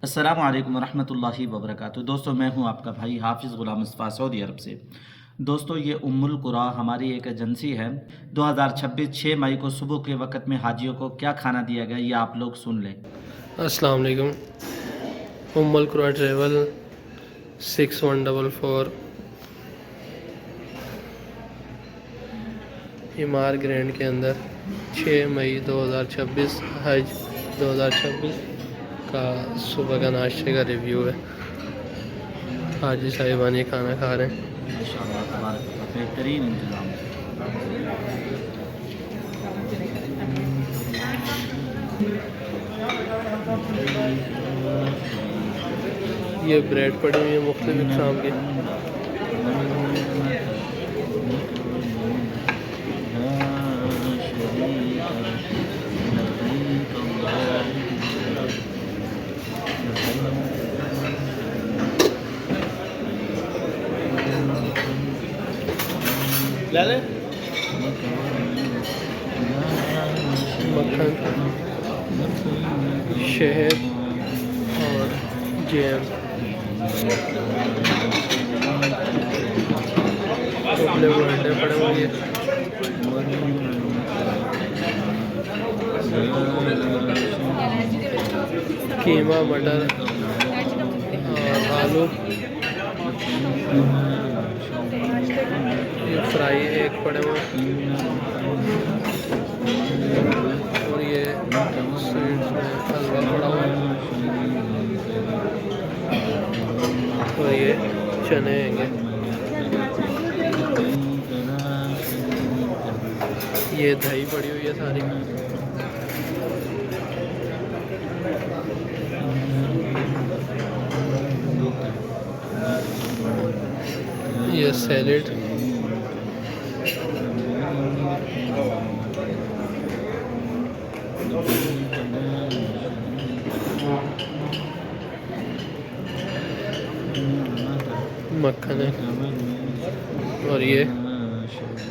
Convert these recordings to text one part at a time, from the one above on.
अस्सलामु अलैकुम वरहमतुल्लाहि वबरकातुहू। दोस्तों, मैं हूं आपका भाई हाफ़िज़ ग़ुलाम मुस्तफ़ा सऊदी अरब से। दोस्तों, ये उम्मुल क़ुरा हमारी एक एजेंसी है। 2026 6 मई को सुबह के वक़्त में हाजियों को क्या खाना दिया गया, ये आप लोग सुन लें। अस्सलाम वालेकुम। उम्मुल क़ुरा ट्रैवल 6144 इमार ग्रैंड के अंदर 6 मई 2026 हज 2026 का सुबह का नाश्ते का रिव्यू है। हाजी साहिबानी खाना खा रहे हैं। माशाअल्लाह तबारक अल्लाह, बेहतरीन इंतज़ाम। ये ब्रेड पड़ी हुई है मुख्तलिफ किस्म की। मक्खन, शहद और जैम, उपले वो अंडे पड़े हुए हैं। कीमा, मटर और आलू, ये फ्राई एग पड़े हुए और ये स्वीट्स में हलवा पड़ा हुआ है और ये चने हैंगे। ये दही पड़ी हुई है सारी। ये सैलेड, मक्खन है और ये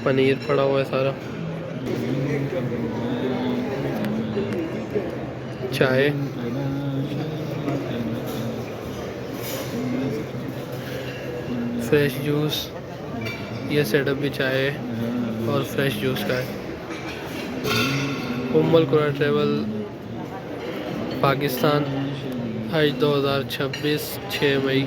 पनीर पड़ा हुआ है सारा। चाय, फ्रेश जूस, ये सेटअप भी चाय है और फ्रेश जूस का है। उम्मुल क़ुरा ट्रैवल पाकिस्तान हज 2026 6 मई।